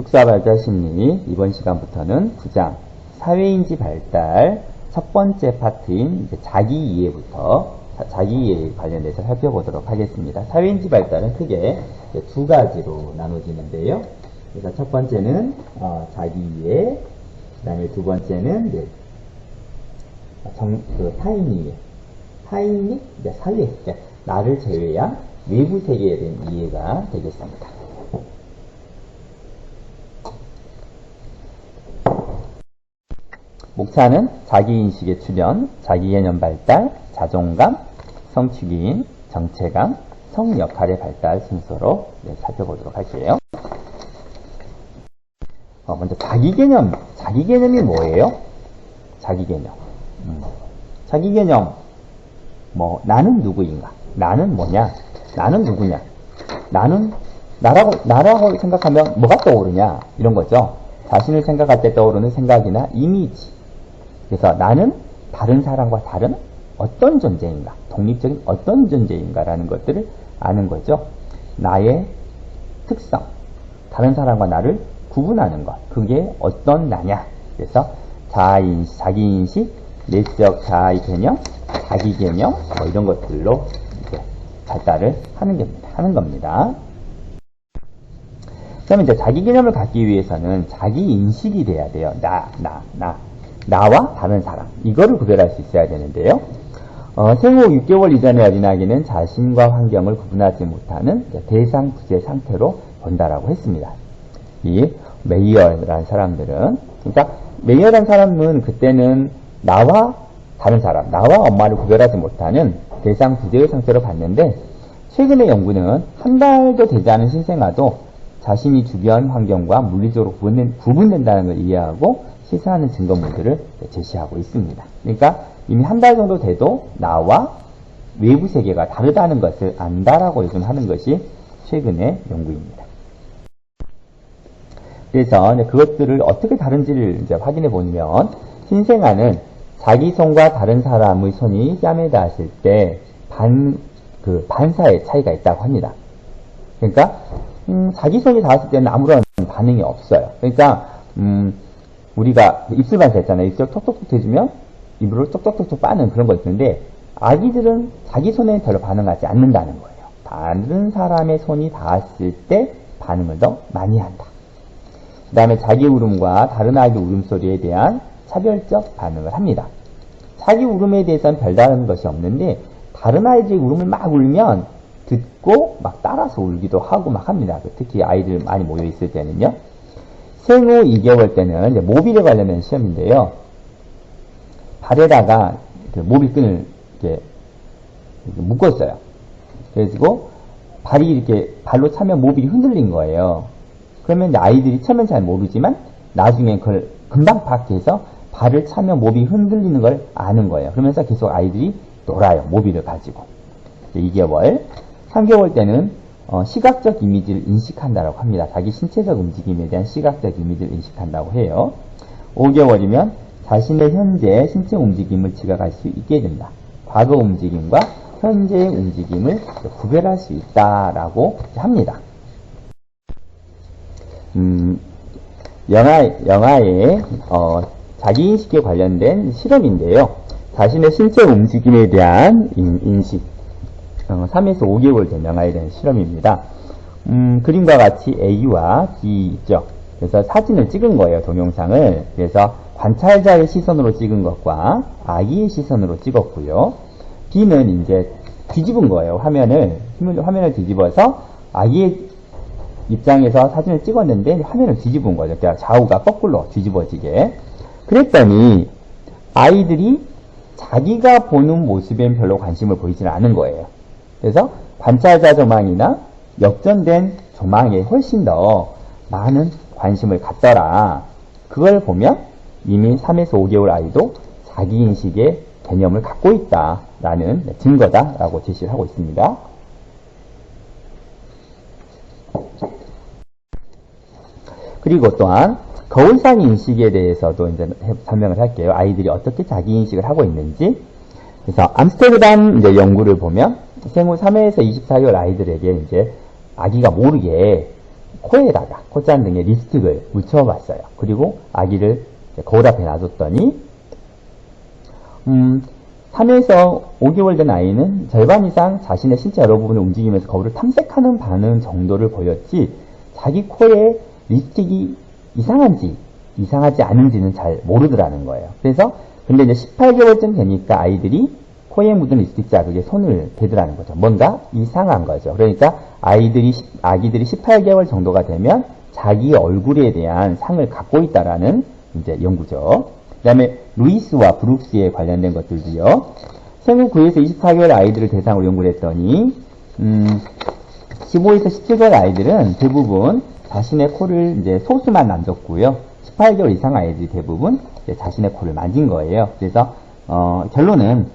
숙사발달 심리 이번 시간부터는 9장 사회인지 발달 첫 번째 파트인 자기 이해부터 자기 이해에 관련해서 살펴보도록 하겠습니다. 사회인지 발달은 크게 두 가지로 나눠지는데요. 그래서 첫 번째는 자기 이해, 그 다음에 두 번째는 타인 이해. 타인 및 사회, 나를 제외한 외부 세계에 대한 이해가 되겠습니다. 목차는 자기인식의 출현, 자기개념 발달, 자존감, 성취기인, 정체감, 성역할의 발달 순서로 살펴보도록 할게요. 먼저 자기개념. 자기개념이 뭐예요? 자기개념. 자기개념. 나는 누구인가? 나는 뭐냐? 나는 누구냐? 나는 나라고 생각하면 뭐가 떠오르냐? 이런 거죠. 자신을 생각할 때 떠오르는 생각이나 이미지. 그래서 나는 다른 사람과 다른 어떤 존재인가? 독립적인 어떤 존재인가라는 것들을 아는 거죠. 나의 특성. 다른 사람과 나를 구분하는 것. 그게 어떤 나냐? 그래서 자기인식, 내적 자아의 개념, 자기 개념, 이런 것들로 이제 발달을 하는 겁니다. 그 다음에 이제 자기 개념을 갖기 위해서는 자기 인식이 돼야 돼요. 나와 다른 사람. 이거를 구별할 수 있어야 되는데요. 생후 6개월 이전의 어린아기는 자신과 환경을 구분하지 못하는 대상 부재 상태로 본다라고 했습니다. 이 메이어라는 사람들은, 그러니까 메이어라는 사람은 그때는 나와 다른 사람, 나와 엄마를 구별하지 못하는 대상 부재의 상태로 봤는데, 최근의 연구는 한 달도 되지 않은 신생아도 자신이 주변 환경과 물리적으로 구분된다는 걸 이해하고 시사하는 증거물들을 제시하고 있습니다. 그러니까 이미 한 달 정도 돼도 나와 외부 세계가 다르다는 것을 안다라고 요즘 하는 것이 최근의 연구입니다. 그래서 그것들을 어떻게 다른지를 이제 확인해 보면, 신생아는 자기 손과 다른 사람의 손이 뺨에 닿았을 때 반사의 차이가 있다고 합니다. 그러니까 자기 손이 닿았을 때는 아무런 반응이 없어요. 그러니까 우리가 입술 반사 했잖아요. 입술 톡톡톡 대주면 입으로 톡톡톡톡 빠는 그런 거 있는데, 아기들은 자기 손에 별로 반응하지 않는다는 거예요. 다른 사람의 손이 닿았을 때 반응을 더 많이 한다. 그 다음에 자기 울음과 다른 아기 울음소리에 대한 차별적 반응을 합니다. 자기 울음에 대해서는 별다른 것이 없는데, 다른 아이들이 울음을 막 울면 듣고 막 따라서 울기도 하고 막 합니다. 특히 아이들 많이 모여있을 때는요. 생후 2개월 때는 이제 모빌에 관련된 시험인데요. 발에다가 모빌끈을 이렇게 묶었어요. 그래가지고 발이 이렇게 발로 차면 모빌이 흔들린 거예요. 그러면 이제 아이들이 처음엔 잘 모르지만 나중에 그걸 금방 파악해서 발을 차면 모빌이 흔들리는 걸 아는 거예요. 그러면서 계속 아이들이 놀아요. 모빌을 가지고. 2개월. 3개월 때는 시각적 이미지를 인식한다고 합니다. 자기 신체적 움직임에 대한 시각적 이미지를 인식한다고 해요. 5개월이면 자신의 현재 신체 움직임을 지각할 수 있게 된다. 과거 움직임과 현재의 움직임을 구별할 수 있다라고 합니다. 영화의 자기인식에 관련된 실험인데요. 자신의 신체 움직임에 대한 인식, 3에서 5개월 된 영화에 대한 실험입니다. 그림과 같이 A와 B 있죠. 그래서 사진을 찍은 거예요, 동영상을. 그래서 관찰자의 시선으로 찍은 것과 아기의 시선으로 찍었고요. B는 이제 뒤집은 거예요, 화면을 뒤집어서 아기의 입장에서 사진을 찍었는데 화면을 뒤집은 거죠. 그러니까 좌우가 거꾸로 뒤집어지게. 그랬더니 아이들이 자기가 보는 모습엔 별로 관심을 보이지는 않은 거예요. 그래서 관찰자 조망이나 역전된 조망에 훨씬 더 많은 관심을 갖더라. 그걸 보면 이미 3에서 5개월 아이도 자기인식의 개념을 갖고 있다라는 증거다라고 제시를 하고 있습니다. 그리고 또한 거울상 인식에 대해서도 이제 설명을 할게요. 아이들이 어떻게 자기 인식을 하고 있는지. 그래서 암스테르담 이제 연구를 보면 생후 3회에서 24개월 아이들에게 이제 아기가 모르게 코에다가 콧잔 등에 립스틱을 묻혀봤어요. 그리고 아기를 거울 앞에 놔뒀더니 3에서 5개월 된 아이는 절반 이상 자신의 신체 여러 부분을 움직이면서 거울을 탐색하는 반응 정도를 보였지 자기 코에 립스틱이 이상한지 이상하지 않은지는 잘 모르더라는 거예요. 그래서 근데 이제 18개월쯤 되니까 아이들이 코에 묻은 립스틱 자극에 손을 대더라는 거죠. 뭔가 이상한 거죠. 그러니까 아기들이 18개월 정도가 되면 자기 얼굴에 대한 상을 갖고 있다라는 이제 연구죠. 그 다음에 루이스와 브룩스에 관련된 것들도요. 생후 9에서 24개월 아이들을 대상으로 연구를 했더니 15에서 17개월 아이들은 대부분 자신의 코를 이제 소수만 만졌고요. 18개월 이상 아이들이 대부분 자신의 코를 만진 거예요. 그래서 결론은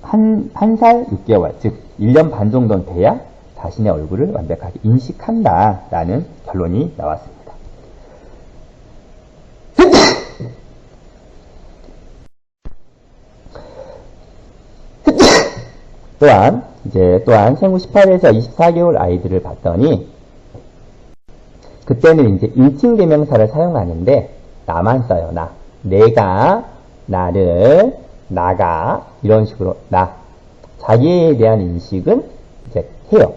한 살 6개월, 즉 1년 반 정도는 돼야 자신의 얼굴을 완벽하게 인식한다라는 결론이 나왔습니다. 또한 생후 18에서 24개월 아이들을 봤더니 그때는 이제 인칭대명사를 사용하는데 나만 써요. 나. 내가, 나를, 나가 이런 식으로 나. 자기에 대한 인식은 이제 해요.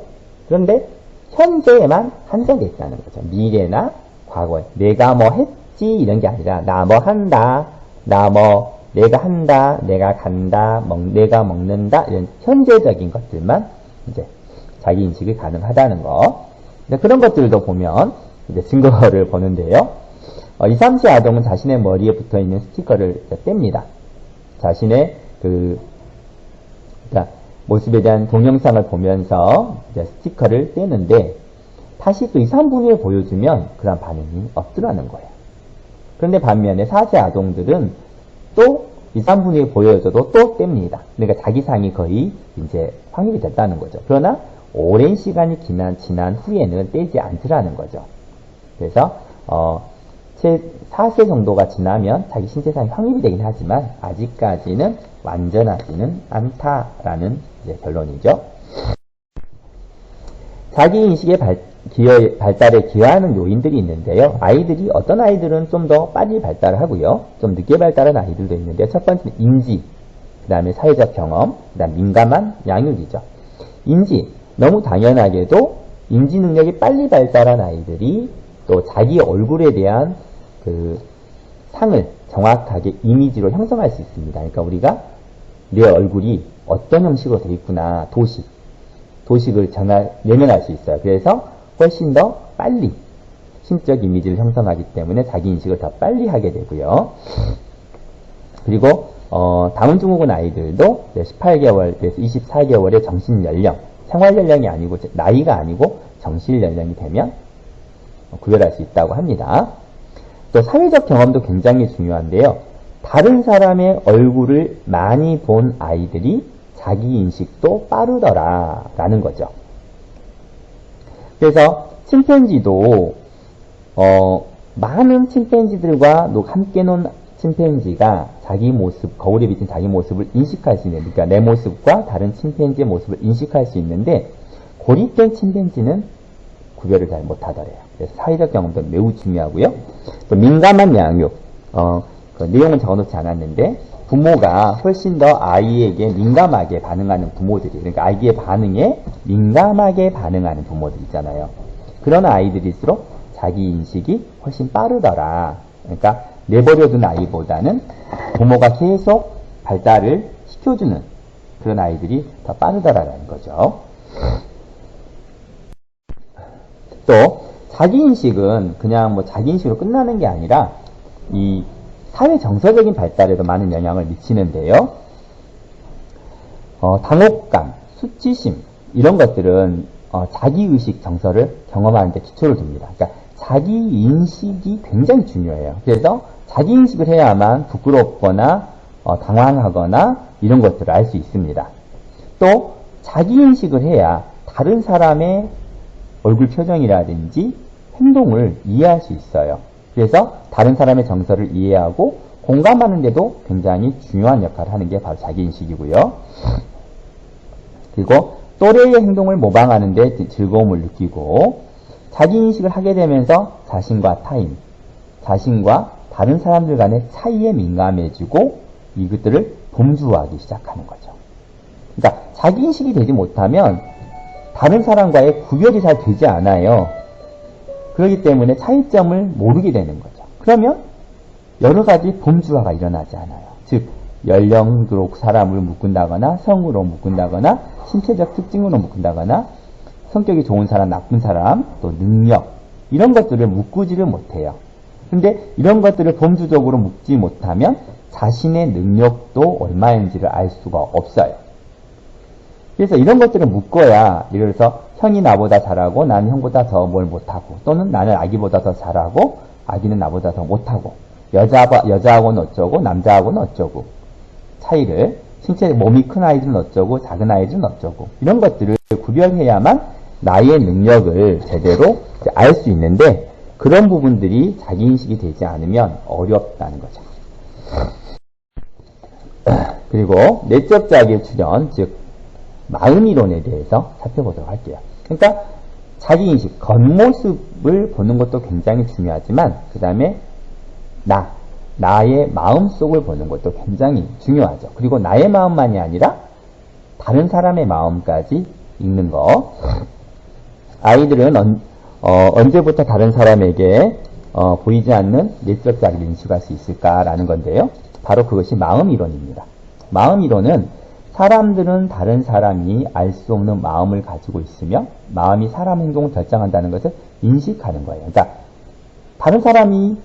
그런데 현재에만 한정되어 있다는 거죠. 미래나 과거에 내가 뭐 했지 이런 게 아니라 나 뭐 한다. 나 뭐 내가 한다, 내가 간다, 내가 먹는다 이런 현재적인 것들만 이제 자기 인식이 가능하다는 거. 그런 것들도 보면 이제 증거를 보는데요. 2, 3세 아동은 자신의 머리에 붙어 있는 스티커를 뗍니다. 자신의 그러니까 모습에 대한 동영상을 보면서 이제 스티커를 떼는데 다시 또 2, 3분 후에 보여주면 그런 반응이 없더라는 거예요. 그런데 반면에 4세 아동들은 또 2, 3분 후에 보여줘도 또 뗍니다. 그러니까 자기 상이 거의 이제 확립이 됐다는 거죠. 그러나 오랜 시간이 지난 후에는 떼지 않더라는 거죠. 그래서 4세 정도가 지나면 자기 신체상이 확립이 되긴 하지만 아직까지는 완전하지는 않다라는 이제 결론이죠. 자기 인식의 발달에 기여하는 요인들이 있는데요. 어떤 아이들은 좀 더 빨리 발달을 하고요. 좀 늦게 발달한 아이들도 있는데 첫 번째는 인지, 그 다음에 사회적 경험, 그 다음 민감한 양육이죠. 인지, 너무 당연하게도 인지 능력이 빨리 발달한 아이들이 또 자기 얼굴에 대한 그 상을 정확하게 이미지로 형성할 수 있습니다. 그러니까 우리가 내 얼굴이 어떤 형식으로 되어 있구나, 도식을 내면할 수 있어요. 그래서 훨씬 더 빨리 심적 이미지를 형성하기 때문에 자기 인식을 더 빨리 하게 되고요. 그리고 다운증후군 아이들도 18개월에서 24개월의 정신 연령, 생활 연령이 아니고 나이가 아니고 정신 연령이 되면 구별할 수 있다고 합니다. 또 사회적 경험도 굉장히 중요한데요. 다른 사람의 얼굴을 많이 본 아이들이 자기 인식도 빠르더라라는 거죠. 그래서 침팬지도 많은 침팬지들과 함께 논 침팬지가 자기 모습, 거울에 비친 자기 모습을 인식할 수 있는, 그러니까 내 모습과 다른 침팬지의 모습을 인식할 수 있는데 고립된 침팬지는 구별을 잘 못하더래요. 그래서 사회적 경험도 매우 중요하고요. 또 민감한 양육, 그 내용은 적어놓지 않았는데 부모가 훨씬 더 아이에게 민감하게 반응하는 부모들이, 그러니까 아이의 반응에 민감하게 반응하는 부모들 있잖아요. 그런 아이들일수록 자기 인식이 훨씬 빠르더라. 그러니까 내버려둔 아이보다는 부모가 계속 발달을 시켜주는 그런 아이들이 더 빠르다라는 거죠. 또 자기 인식은 그냥 뭐 자기 인식으로 끝나는 게 아니라 이 사회 정서적인 발달에도 많은 영향을 미치는데요. 당혹감, 수치심 이런 것들은 자기의식 정서를 경험하는 데 기초를 둡니다. 그러니까 자기 인식이 굉장히 중요해요. 그래서 자기 인식을 해야만 부끄럽거나 당황하거나 이런 것들을 알 수 있습니다. 또 자기 인식을 해야 다른 사람의 얼굴 표정이라든지 행동을 이해할 수 있어요. 그래서 다른 사람의 정서를 이해하고 공감하는 데도 굉장히 중요한 역할을 하는 게 바로 자기인식이고요. 그리고 또래의 행동을 모방하는 데 즐거움을 느끼고 자기인식을 하게 되면서 자신과 타인, 자신과 다른 사람들 간의 차이에 민감해지고 이것들을 범주화하기 시작하는 거죠. 그러니까 자기인식이 되지 못하면 다른 사람과의 구별이 잘 되지 않아요. 그렇기 때문에 차이점을 모르게 되는 거죠. 그러면 여러 가지 범주화가 일어나지 않아요. 즉 연령으로 사람을 묶는다거나 성으로 묶는다거나 신체적 특징으로 묶는다거나 성격이 좋은 사람, 나쁜 사람, 또 능력 이런 것들을 묶지를 못해요. 근데 이런 것들을 범주적으로 묶지 못하면 자신의 능력도 얼마인지를 알 수가 없어요. 그래서 이런 것들을 묶어야, 예를 들어서 형이 나보다 잘하고 나는 형보다 더 뭘 못하고, 또는 나는 아기보다 더 잘하고 아기는 나보다 더 못하고, 여자하고는 어쩌고 남자하고는 어쩌고, 차이를, 신체 몸이 큰 아이들은 어쩌고 작은 아이들은 어쩌고, 이런 것들을 구별해야만 나의 능력을 제대로 알 수 있는데, 그런 부분들이 자기인식이 되지 않으면 어렵다는 거죠. 그리고 내적 자기의 출현, 즉 마음이론에 대해서 살펴보도록 할게요. 그러니까 자기인식, 겉모습을 보는 것도 굉장히 중요하지만 그 다음에 나의 마음속을 보는 것도 굉장히 중요하죠. 그리고 나의 마음만이 아니라 다른 사람의 마음까지 읽는 거. 아이들은 언제부터 다른 사람에게 보이지 않는 내적 자기를 인식할 수 있을까라는 건데요. 바로 그것이 마음이론입니다. 마음이론은 사람들은 다른 사람이 알 수 없는 마음을 가지고 있으며 마음이 사람 행동을 결정한다는 것을 인식하는 거예요. 그러니까 다른 사람이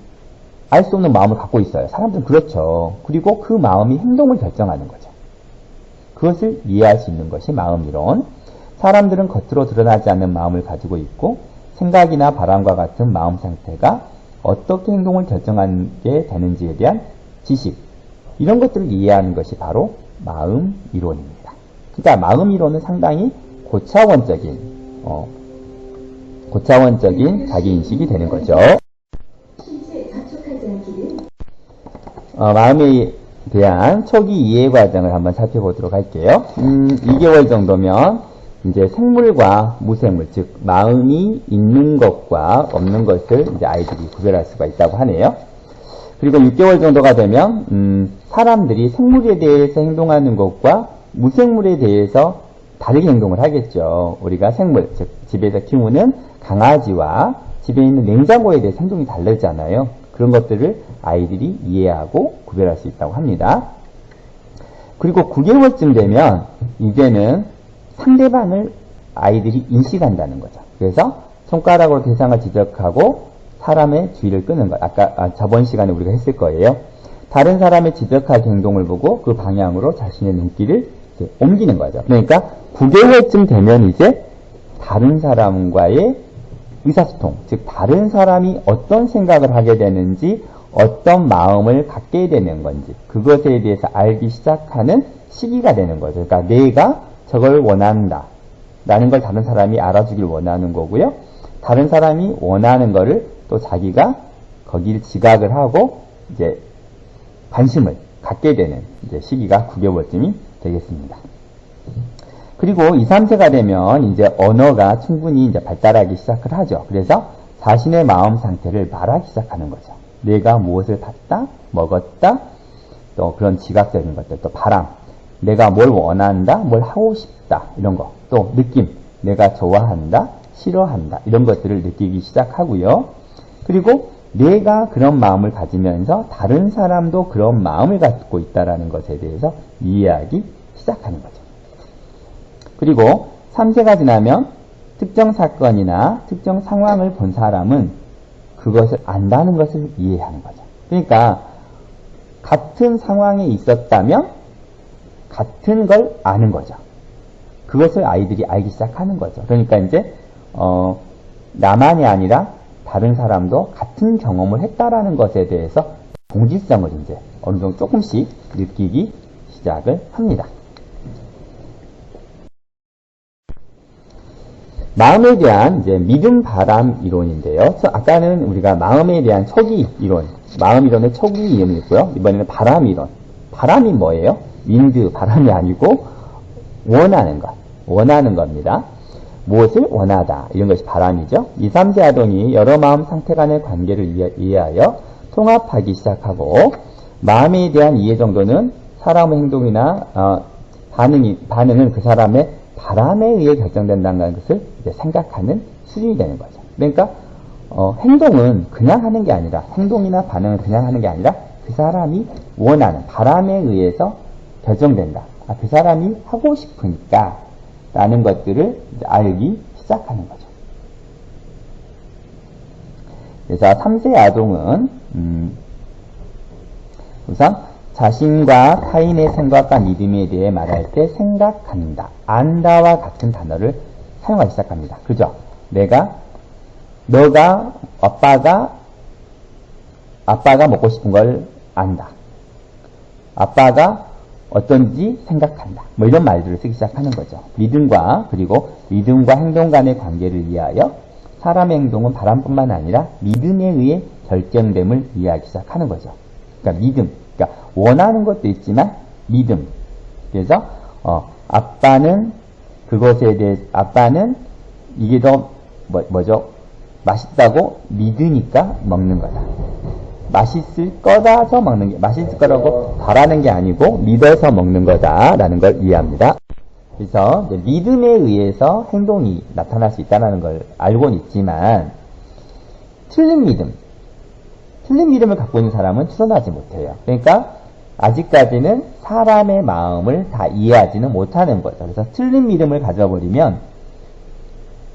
알 수 없는 마음을 갖고 있어요. 사람들은 그렇죠. 그리고 그 마음이 행동을 결정하는 거죠. 그것을 이해할 수 있는 것이 마음이론. 사람들은 겉으로 드러나지 않는 마음을 가지고 있고 생각이나 바람과 같은 마음 상태가 어떻게 행동을 결정하게 되는지에 대한 지식, 이런 것들을 이해하는 것이 바로 마음 이론입니다. 그러니까 마음 이론은 상당히 고차원적인 자기인식이 되는 거죠. 마음에 대한 초기 이해 과정을 한번 살펴보도록 할게요. 2개월 정도면 이제 생물과 무생물, 즉 마음이 있는 것과 없는 것을 이제 아이들이 구별할 수가 있다고 하네요. 그리고 6개월 정도가 되면 사람들이 생물에 대해서 행동하는 것과 무생물에 대해서 다르게 행동을 하겠죠. 우리가 생물, 즉 집에서 키우는 강아지와 집에 있는 냉장고에 대해서 행동이 다르잖아요. 그런 것들을 아이들이 이해하고 구별할 수 있다고 합니다. 그리고 9개월쯤 되면 이제는 상대방을 아이들이 인식한다는 거죠. 그래서 손가락으로 대상을 지적하고 사람의 주의를 끄는 것. 저번 시간에 우리가 했을 거예요. 다른 사람의 지적할 행동을 보고 그 방향으로 자신의 눈길을 이제 옮기는 거죠. 그러니까 9개월쯤 되면 이제 다른 사람과의 의사소통, 즉 다른 사람이 어떤 생각을 하게 되는지, 어떤 마음을 갖게 되는 건지, 그것에 대해서 알기 시작하는 시기가 되는 거죠. 그러니까 내가 저걸 원한다 라는 걸 다른 사람이 알아주길 원하는 거고요. 다른 사람이 원하는 거를 또 자기가 거기를 지각을 하고 이제 관심을 갖게 되는 이제 시기가 9개월쯤이 되겠습니다. 그리고 2, 3세가 되면 이제 언어가 충분히 이제 발달하기 시작을 하죠. 그래서 자신의 마음 상태를 말하기 시작하는 거죠. 내가 무엇을 봤다, 먹었다, 또 그런 지각적인 것들, 또 바람, 내가 뭘 원한다, 뭘 하고 싶다, 이런 거, 또 느낌, 내가 좋아한다, 싫어한다, 이런 것들을 느끼기 시작하고요. 그리고 내가 그런 마음을 가지면서 다른 사람도 그런 마음을 갖고 있다는 것에 대해서 이해하기 시작하는 거죠. 그리고 3세가 지나면 특정 사건이나 특정 상황을 본 사람은 그것을 안다는 것을 이해하는 거죠. 그러니까 같은 상황에 있었다면 같은 걸 아는 거죠. 그것을 아이들이 알기 시작하는 거죠. 그러니까 이제 나만이 아니라 다른 사람도 같은 경험을 했다라는 것에 대해서 동질성을 이제 어느 정도 조금씩 느끼기 시작을 합니다. 마음에 대한 이제 믿음 바람 이론인데요. 아까는 우리가 마음에 대한 초기 이론, 마음 이론의 초기 이론이 있고요. 이번에는 바람 이론. 바람이 뭐예요? 윈드, 바람이 아니고 원하는 것, 원하는 겁니다. 무엇을 원하다. 이런 것이 바람이죠. 2, 3세 아동이 여러 마음 상태 간의 관계를 이해하여 통합하기 시작하고 마음에 대한 이해 정도는 사람의 행동이나 반응은 그 사람의 바람에 의해 결정된다는 것을 이제 생각하는 수준이 되는 거죠. 그러니까 행동은 그냥 하는 게 아니라 행동이나 반응은 그냥 하는 게 아니라 그 사람이 원하는 바람에 의해서 결정된다. 그 사람이 하고 싶으니까 라는 것들을 이제 알기 시작하는 거죠. 그래서 3세 아동은 우선 자신과 타인의 생각과 믿음에 대해 말할 때 생각한다, 안다와 같은 단어를 사용하기 시작합니다. 그죠? 아빠가 먹고 싶은 걸 안다. 아빠가 어떤지 생각한다. 뭐 이런 말들을 쓰기 시작하는 거죠. 그리고 믿음과 행동 간의 관계를 이해하여 사람의 행동은 바람뿐만 아니라 믿음에 의해 결정됨을 이해하기 시작하는 거죠. 그러니까 그러니까 원하는 것도 있지만 믿음. 그래서 아빠는 이게 더 맛있다고 믿으니까 먹는 거다. 맛있을 거라서 먹는 게, 맛있을 거라고 바라는 게 아니고 믿어서 먹는 거다라는 걸 이해합니다. 그래서 믿음에 의해서 행동이 나타날 수 있다는 걸 알고는 있지만 틀린 믿음을 갖고 있는 사람은 추론하지 못해요. 그러니까 아직까지는 사람의 마음을 다 이해하지는 못하는 거죠. 그래서 틀린 믿음을 가져버리면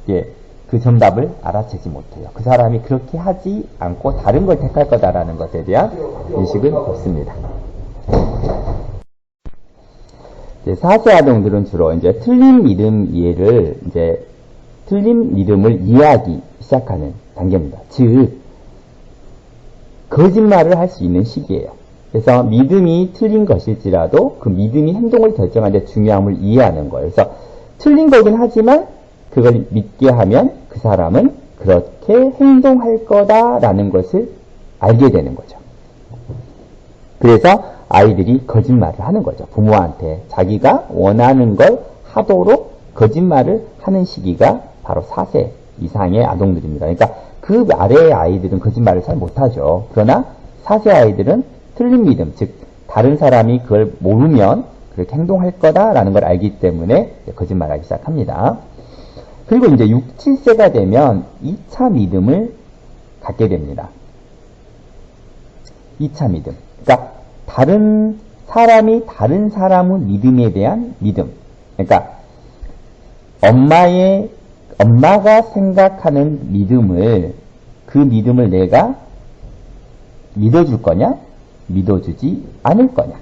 그 정답을 알아채지 못해요. 그 사람이 그렇게 하지 않고 다른 걸 택할 거다라는 것에 대한 인식은 없습니다. 4세 아동들은 주로 이제 틀린 믿음을 이해하기 시작하는 단계입니다. 즉, 거짓말을 할 수 있는 시기예요. 그래서 믿음이 틀린 것일지라도 그 믿음이 행동을 결정하는 데 중요함을 이해하는 거예요. 그래서 틀린 거긴 하지만 그걸 믿게 하면 그 사람은 그렇게 행동할 거다라는 것을 알게 되는 거죠. 그래서 아이들이 거짓말을 하는 거죠. 부모한테 자기가 원하는 걸 하도록 거짓말을 하는 시기가 바로 4세 이상의 아동들입니다. 그러니까 그 아래의 아이들은 거짓말을 잘 못하죠. 그러나 4세 아이들은 틀린 믿음, 즉 다른 사람이 그걸 모르면 그렇게 행동할 거다라는 걸 알기 때문에 거짓말하기 시작합니다. 그리고 이제 6, 7세가 되면 2차 믿음을 갖게 됩니다. 2차 믿음. 그러니까 다른 사람의 믿음에 대한 믿음. 그러니까 엄마가 생각하는 그 믿음을 내가 믿어줄 거냐? 믿어주지 않을 거냐?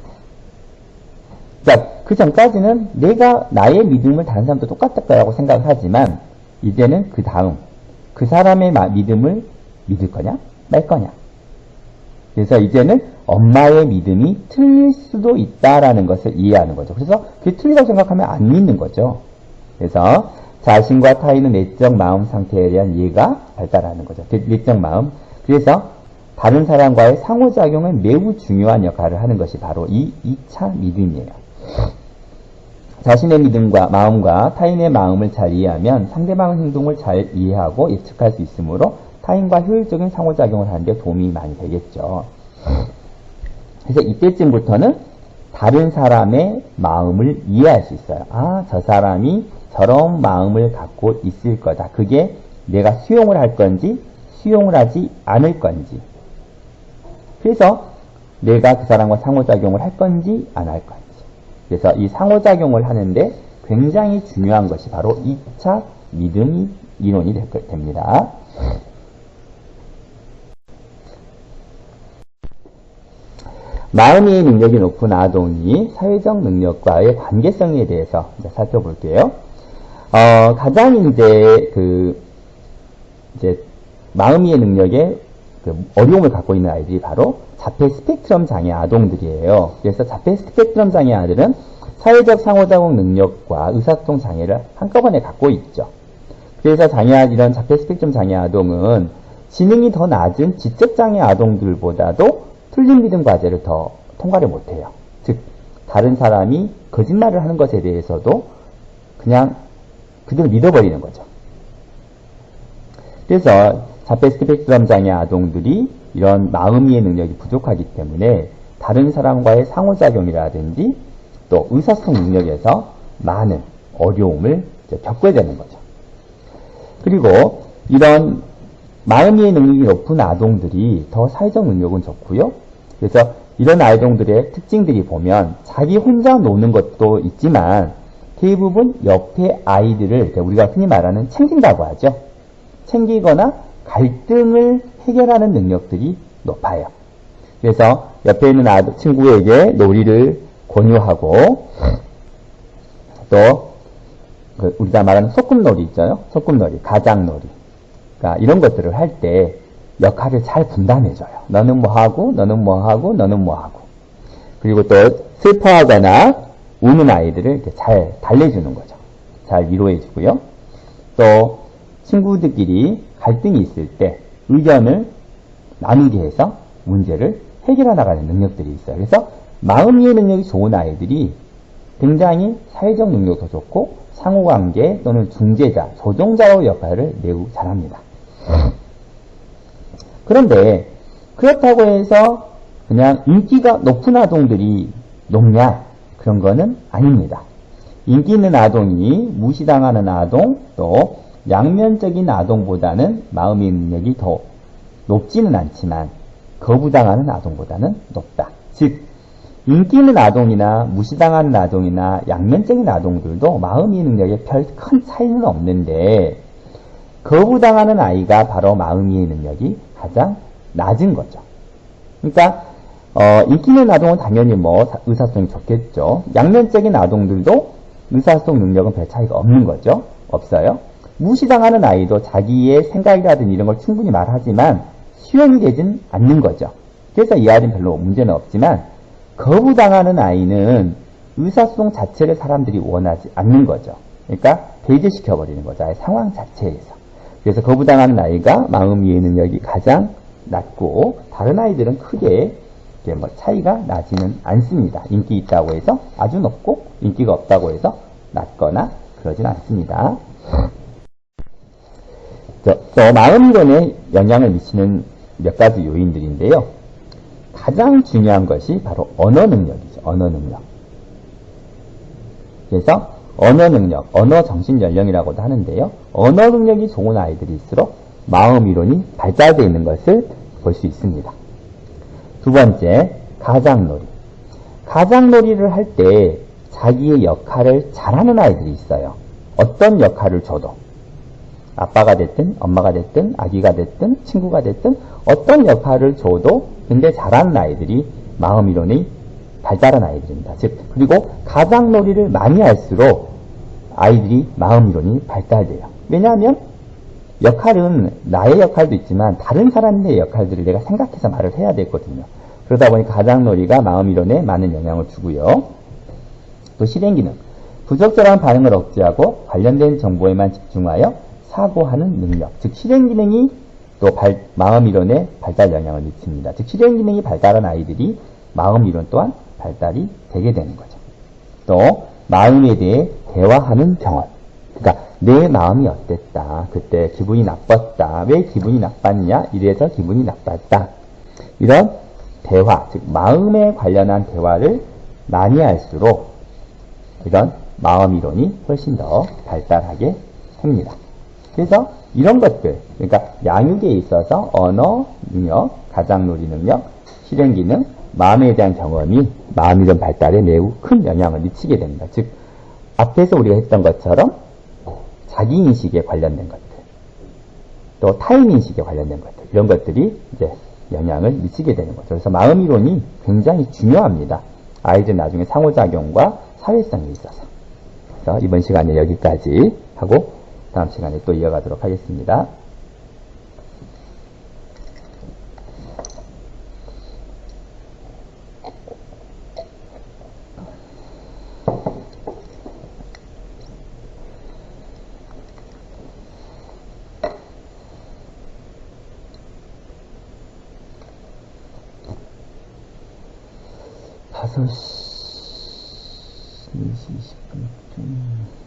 그러니까 그 전까지는 내가 나의 믿음을 다른 사람도 똑같을 거라고 생각을 하지만 이제는 그 사람의 믿음을 믿을 거냐? 말 거냐? 그래서 이제는 엄마의 믿음이 틀릴 수도 있다라는 것을 이해하는 거죠. 그래서 그게 틀리다고 생각하면 안 믿는 거죠. 그래서 자신과 타인의 내적 마음 상태에 대한 이해가 발달하는 거죠. 내적 마음. 그래서 다른 사람과의 상호작용은 매우 중요한 역할을 하는 것이 바로 이 2차 믿음이에요. 자신의 마음과 타인의 마음을 잘 이해하면 상대방의 행동을 잘 이해하고 예측할 수 있으므로 타인과 효율적인 상호작용을 하는 데 도움이 많이 되겠죠. 그래서 이때쯤부터는 다른 사람의 마음을 이해할 수 있어요. 저 사람이 저런 마음을 갖고 있을 거다. 그게 내가 수용을 할 건지 수용을 하지 않을 건지. 그래서 내가 그 사람과 상호작용을 할 건지 안 할 건지. 그래서 이 상호작용을 하는데 굉장히 중요한 것이 바로 2차 믿음이 이론이 됩니다. 마음의 능력이 높은 아동이 사회적 능력과의 관계성에 대해서 이제 살펴볼게요. 가장 마음의 능력에 어려움을 갖고 있는 아이들이 바로 자폐 스펙트럼 장애 아동들이에요. 그래서 자폐 스펙트럼 장애 아들은 사회적 상호작용 능력과 의사소통 장애를 한꺼번에 갖고 있죠. 그래서 이런 자폐 스펙트럼 장애 아동은 지능이 더 낮은 지적장애 아동들보다도 틀린 믿음 과제를 더 통과를 못해요. 즉 다른 사람이 거짓말을 하는 것에 대해서도 그냥 그대로 믿어버리는 거죠. 그래서 자폐 스펙트럼 장애 아동들이 이런 마음이해 능력이 부족하기 때문에 다른 사람과의 상호작용이라든지 또 의사소통 능력에서 많은 어려움을 겪게 되는 거죠. 그리고 이런 마음이해 능력이 높은 아동들이 더 사회적 능력은 좋고요. 그래서 이런 아동들의 특징들이 보면 자기 혼자 노는 것도 있지만 대부분 옆에 아이들을 우리가 흔히 말하는 챙긴다고 하죠. 챙기거나 갈등을 해결하는 능력들이 높아요. 그래서 옆에 있는 친구에게 놀이를 권유하고 또 우리가 말하는 소꿉놀이 있잖아요. 소꿉놀이, 가장놀이. 그러니까 이런 것들을 할 때 역할을 잘 분담해줘요. 너는 뭐 하고, 너는 뭐 하고, 너는 뭐 하고. 그리고 또 슬퍼하거나 우는 아이들을 이렇게 잘 달래주는 거죠. 잘 위로해주고요. 또 친구들끼리 갈등이 있을 때 의견을 나누게 해서 문제를 해결해 나가는 능력들이 있어요. 그래서 마음이해 능력이 좋은 아이들이 굉장히 사회적 능력도 좋고 상호관계 또는 중재자, 조종자의 역할을 매우 잘합니다. 그런데 그렇다고 해서 그냥 인기가 높은 아동들이 높냐? 그런 거는 아닙니다. 인기 있는 아동이 무시당하는 아동, 또 양면적인 아동보다는 마음의 능력이 더 높지는 않지만 거부당하는 아동보다는 높다. 즉 인기 있는 아동이나 무시당하는 아동이나 양면적인 아동들도 마음의 능력에 별 큰 차이는 없는데 거부당하는 아이가 바로 마음의 능력이 가장 낮은 거죠. 그러니까 인기 있는 아동은 당연히 의사소통이 좋겠죠. 양면적인 아동들도 의사소통 능력은 별 차이가 없는 거죠. 없어요. 무시당하는 아이도 자기의 생각이라든지 이런 걸 충분히 말하지만 수용이 되진 않는 거죠. 그래서 이 아이는 별로 문제는 없지만 거부당하는 아이는 의사소통 자체를 사람들이 원하지 않는 거죠. 그러니까 배제시켜버리는 거죠. 아예 상황 자체에서. 그래서 거부당하는 아이가 마음 이해 능력이 가장 낮고 다른 아이들은 크게 차이가 나지는 않습니다. 인기 있다고 해서 아주 높고 인기가 없다고 해서 낮거나 그러진 않습니다. 또 마음이론에 영향을 미치는 몇 가지 요인들인데요. 가장 중요한 것이 바로 언어 능력이죠. 언어 능력. 그래서 언어 능력, 언어 정신 연령이라고도 하는데요. 언어 능력이 좋은 아이들일수록 마음 이론이 발달되어 있는 것을 볼 수 있습니다. 두 번째, 가장놀이. 가장놀이를 할 때 자기의 역할을 잘하는 아이들이 있어요. 어떤 역할을 줘도 아빠가 됐든 엄마가 됐든 아기가 됐든 친구가 됐든 어떤 역할을 줘도 굉장히 잘하는 아이들이 마음 이론이 발달한 아이들입니다. 즉 그리고 가장놀이를 많이 할수록 아이들이 마음 이론이 발달돼요. 왜냐하면 역할은 나의 역할도 있지만 다른 사람의 역할들을 내가 생각해서 말을 해야 되거든요. 그러다 보니 가장놀이가 마음 이론에 많은 영향을 주고요. 또 실행기능. 부적절한 반응을 억제하고 관련된 정보에만 집중하여 사고하는 능력. 즉 실행기능이 또 마음 이론에 발달 영향을 미칩니다. 즉 실행기능이 발달한 아이들이 마음 이론 또한 발달이 되게 되는 거죠. 또 마음에 대해 대화하는 경험. 그러니까 내 마음이 어땠다. 그때 기분이 나빴다. 왜 기분이 나빴냐? 이래서 기분이 나빴다. 이런 대화, 즉 마음에 관련한 대화를 많이 할수록 이런 마음 이론이 훨씬 더 발달하게 됩니다. 그래서 이런 것들, 그러니까 양육에 있어서 언어 능력, 가장놀이 능력, 실행기능, 마음에 대한 경험이 마음 이론 발달에 매우 큰 영향을 미치게 됩니다. 즉 앞에서 우리가 했던 것처럼 자기인식에 관련된 것들, 또 타인인식에 관련된 것들, 이런 것들이 이제 영향을 미치게 되는 거죠. 그래서 마음 이론이 굉장히 중요합니다. 아이들 나중에 상호작용과 사회성에 있어서. 그래서 이번 시간에 여기까지 하고 다음 시간에 또 이어가도록 하겠습니다. (5시 20분쯤)